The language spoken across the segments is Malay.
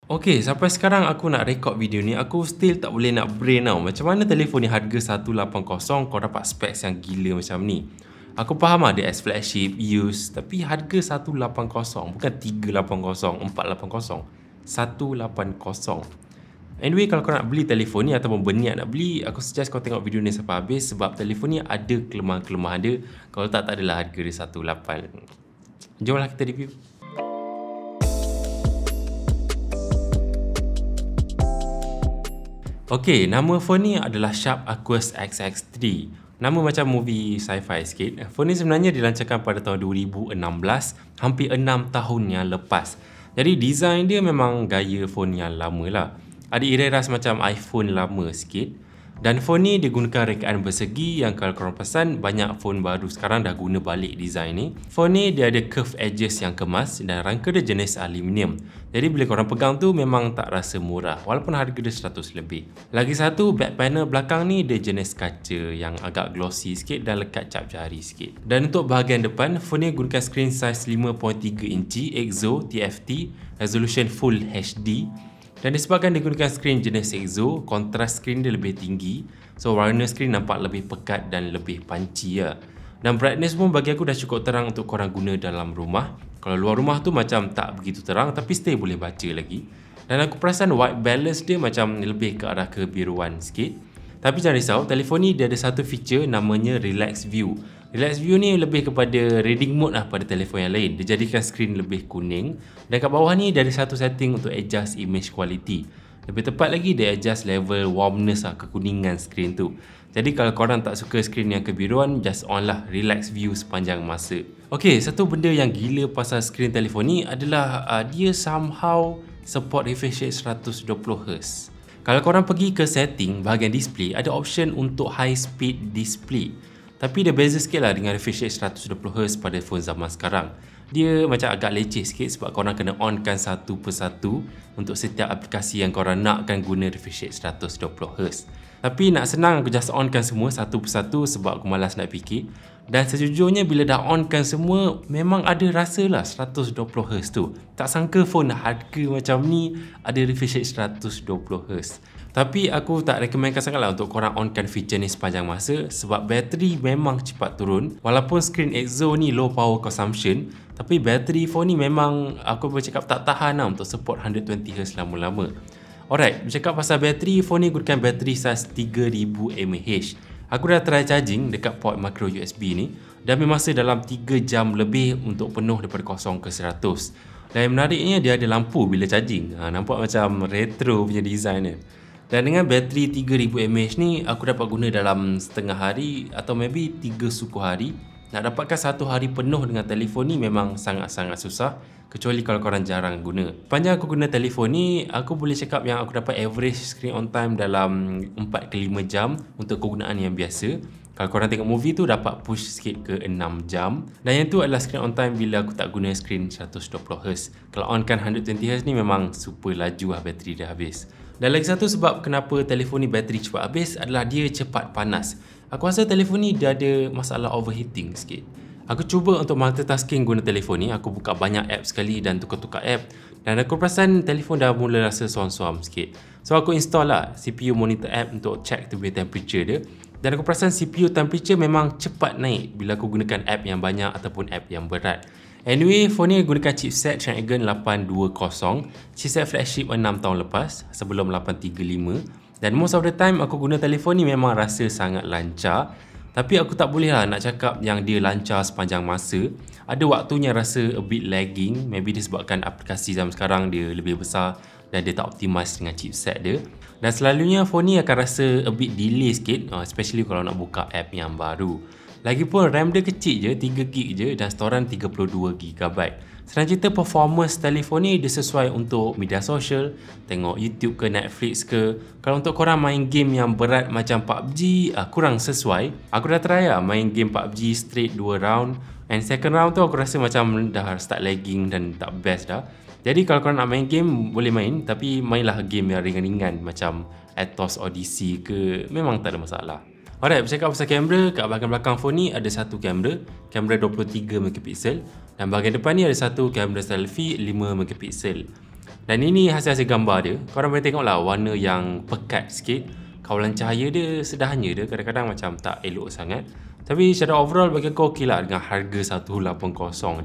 Okay, sampai sekarang aku nak record video ni, aku still tak boleh nak brain tau. Macam mana telefon ni harga 180 kau dapat specs yang gila macam ni. Aku faham ada as flagship, use, tapi harga 180, bukan 380, 480, 180. Anyway, kalau kau nak beli telefon ni ataupun berniat nak beli, aku suggest kau tengok video ni sampai habis sebab telefon ni ada kelemahan-kelemahan dia. Kalau tak adalah harga dia 180. Jomlah kita review. Okay, nama phone ni adalah Sharp Aquos XX3. Nama macam movie sci-fi sikit. Phone ni sebenarnya dilancarkan pada tahun 2016, hampir 6 tahun yang lepas. Jadi design dia memang gaya phone yang lama lah. Ada iras macam iPhone lama sikit. Dan phone ni dia gunakan rekaan bersegi yang kalau korang perasan banyak phone baru sekarang dah guna balik design ni. Phone ni dia ada curve edges yang kemas dan rangka dia jenis aluminium. Jadi bila korang pegang tu memang tak rasa murah walaupun harga dia 100 lebih. Lagi satu, back panel belakang ni dia jenis kaca yang agak glossy sikit dan lekat cap jari sikit. Dan untuk bahagian depan, phone ni gunakan screen size 5.3 inci Exo TFT, resolution Full HD. Dan disebabkan digunakan skrin jenis Exo, kontras skrin dia lebih tinggi. So warna skrin nampak lebih pekat dan lebih panci lah. Dan brightness pun bagi aku dah cukup terang untuk korang guna dalam rumah. Kalau luar rumah tu macam tak begitu terang tapi still boleh baca lagi. Dan aku perasan white balance dia macam lebih ke arah kebiruan sikit. Tapi jangan risau, telefon ni dia ada satu feature namanya Relax View. Relax View ni lebih kepada reading mode lah pada telefon yang lain. Dia jadikan skrin lebih kuning. Dan kat bawah ni dia ada satu setting untuk adjust image quality. Lebih tepat lagi dia adjust level warmness lah, kekuningan skrin tu. Jadi kalau korang tak suka skrin yang kebiruan, just on lah Relax View sepanjang masa. Okay, satu benda yang gila pasal skrin telefon ni adalah dia somehow support refresh rate 120Hz. Kalau korang pergi ke setting bahagian display, ada option untuk high speed display. Tapi dia beza sikit lah dengan refresh rate 120Hz pada phone zaman sekarang. Dia macam agak leceh sikit sebab korang kena onkan satu persatu untuk setiap aplikasi yang korang nakkan guna refresh rate 120Hz. Tapi nak senang aku just onkan semua satu persatu sebab aku malas nak fikir. Dan sejujurnya bila dah onkan semua, memang ada rasa lah 120Hz tu. Tak sangka phone harga macam ni ada refresh rate 120Hz. Tapi aku tak recommendkan sangat lah untuk korang onkan feature ni sepanjang masa sebab bateri memang cepat turun. Walaupun screen Exo ni low power consumption, tapi bateri phone ni memang aku boleh cakap tak tahan lah untuk support 120Hz lama-lama. Alright, bercakap pasal bateri, phone ni gunakan bateri size 3000 mAh. Aku dah try charging dekat port micro USB ni dan memang masa dalam 3 jam lebih untuk penuh daripada 0 ke 100. Dan yang menariknya dia ada lampu bila charging. Nampak macam retro punya design dia. Dan dengan bateri 3000 mAh ni aku dapat guna dalam setengah hari atau maybe 3 suku hari. Nak dapatkan 1 hari penuh dengan telefon ni memang sangat-sangat susah. Kecuali kalau korang jarang guna. Panjang aku guna telefon ni, aku boleh cakap yang aku dapat average screen on time dalam 4 ke 5 jam untuk kegunaan yang biasa. Kalau korang tengok movie tu dapat push sikit ke 6 jam. Dan yang tu adalah screen on time bila aku tak guna screen 120Hz. Kalau onkan 120Hz ni memang super laju lah bateri dia habis. Dan lagi satu sebab kenapa telefon ni bateri cepat habis adalah dia cepat panas. Aku rasa telefon ni dia ada masalah overheating sikit. Aku cuba untuk multitasking guna telefon ni, aku buka banyak app sekali dan tukar-tukar app. Dan aku perasan telefon dah mula rasa suam-suam sikit. So aku install lah CPU monitor app untuk check temperature dia. Dan aku perasan CPU temperature memang cepat naik bila aku gunakan app yang banyak ataupun app yang berat. Anyway, phone ni gunakan chipset Snapdragon 820, chipset flagship 6 tahun lepas sebelum 835. Dan most of the time aku guna telefon ni memang rasa sangat lancar. Tapi aku tak boleh lah nak cakap yang dia lancar sepanjang masa. Ada waktunya rasa a bit lagging. Maybe disebabkan aplikasi zaman sekarang dia lebih besar dan dia tak optimize dengan chipset dia. Dan selalunya phone ni akan rasa a bit delay sikit, especially kalau nak buka app yang baru. Lagipun RAM dia kecil je, 3GB je dan storan 32GB. Senang cerita performance telefon ni dia sesuai untuk media sosial, tengok YouTube ke Netflix ke. Kalau untuk korang main game yang berat macam PUBG, kurang sesuai. Aku dah try lah main game PUBG straight 2 round. And second round tu aku rasa macam dah start lagging dan tak best dah. Jadi kalau korang nak main game, boleh main. Tapi mainlah game yang ringan-ringan macam Atos Odyssey ke, memang tak ada masalah. Alright, bercakap pasal kamera, kat bahagian belakang phone ni ada satu kamera 23 MP dan bahagian depan ni ada satu kamera selfie 5 MP. Dan ini hasil-hasil gambar dia. Korang boleh tengok lah warna yang pekat sikit. Kawalan cahaya dia sederhana dia, kadang-kadang macam tak elok sangat. Tapi secara overall bagi aku okey lah dengan harga 180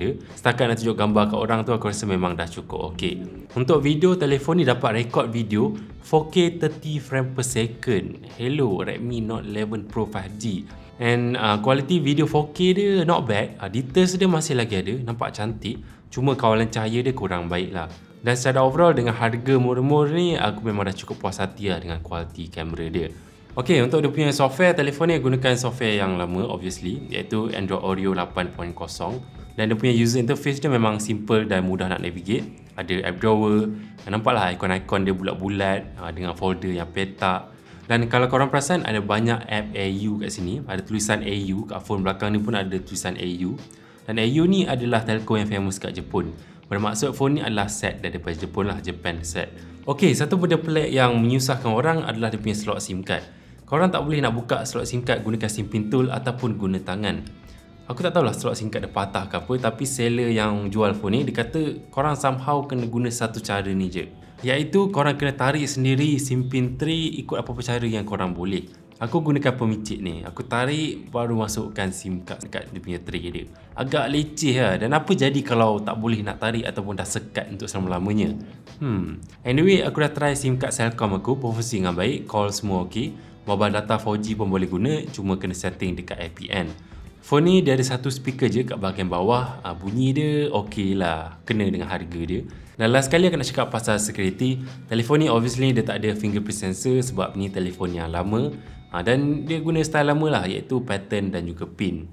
dia. Setakat nak tunjuk gambar kat orang tu aku rasa memang dah cukup okey. Untuk video, telefon ni dapat rekod video 4K 30 frame per second. Hello Redmi Note 11 Pro 5G. And quality video 4K dia not bad. Details dia masih lagi ada, nampak cantik. Cuma kawalan cahaya dia kurang baik lah. Dan secara overall dengan harga murah-murah ni, aku memang dah cukup puas hati lah dengan kualiti kamera dia. Ok, untuk dia punya software, telefon ni gunakan software yang lama obviously, iaitu Android Oreo 8.0. Dan dia punya user interface dia memang simple dan mudah nak navigate. Ada app drawer, nampaklah ikon-ikon dia bulat-bulat dengan folder yang petak. Dan kalau korang perasan, ada banyak app AU kat sini. Ada tulisan AU, kat phone belakang ni pun ada tulisan AU. Dan AU ni adalah telco yang famous kat Jepun. Bermaksud phone ni adalah set daripada Jepun lah, Japan set. Ok, satu benda pelik yang menyusahkan orang adalah dia punya slot SIM card. Korang tak boleh nak buka slot SIM card gunakan SIM pintul ataupun guna tangan. Aku tak tahulah slot SIM card dia patah ke apa, tapi seller yang jual phone ni dia kata korang somehow kena guna satu cara ni je, iaitu korang kena tarik sendiri SIM pin tray ikut apa-apa cara yang korang boleh. Aku gunakan pemicit ni, aku tarik baru masukkan SIM card dekat dia punya tray dia. Agak leceh lah. Dan apa jadi kalau tak boleh nak tarik ataupun dah sekat untuk selama-lamanya? Anyway, aku dah try SIM card Celcom aku, berfungsi dengan baik, call semua ok. Mobile data 4G pun boleh guna, cuma kena setting dekat APN. Phone ni dia ada satu speaker je kat bahagian bawah, bunyi dia ok lah, kena dengan harga dia. Dan last sekali aku nak cakap pasal security. Telefon ni obviously dia tak ada fingerprint sensor sebab ni telefon yang lama. Dan dia guna style lama lah, iaitu pattern dan juga pin.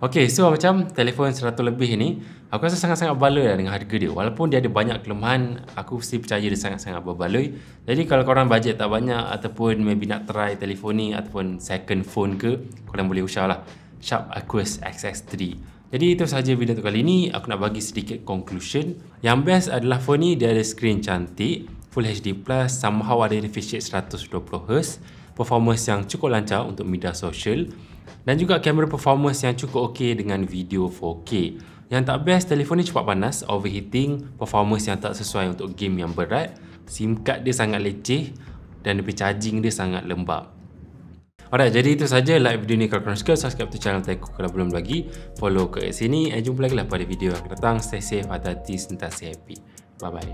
Ok, so macam telefon 100 lebih ni, aku rasa sangat-sangat baloi lah dengan harga dia. Walaupun dia ada banyak kelemahan, aku mesti percaya dia sangat-sangat berbaloi. Jadi kalau korang bajet tak banyak ataupun maybe nak try telefon ni ataupun second phone ke, korang boleh usah lah Sharp Aquos XX3. Jadi itu sahaja video untuk kali ni. Aku nak bagi sedikit conclusion. Yang best adalah phone ni dia ada screen cantik, Full HD+, somehow ada refresh rate 120Hz, performance yang cukup lancar untuk media sosial, dan juga kamera performance yang cukup ok dengan video 4K. Yang tak best, telefon ni cepat panas, overheating, performance yang tak sesuai untuk game yang berat, SIM card dia sangat leceh, dan dia charging dia sangat lembab. Alright, jadi itu saja. Like video ni kalau korang suka, subscribe to channel Teku kalau belum lagi, follow ke sini, and jumpa lagi lah pada video yang akan datang. Stay safe, hati-hati, sentiasa happy. Bye bye.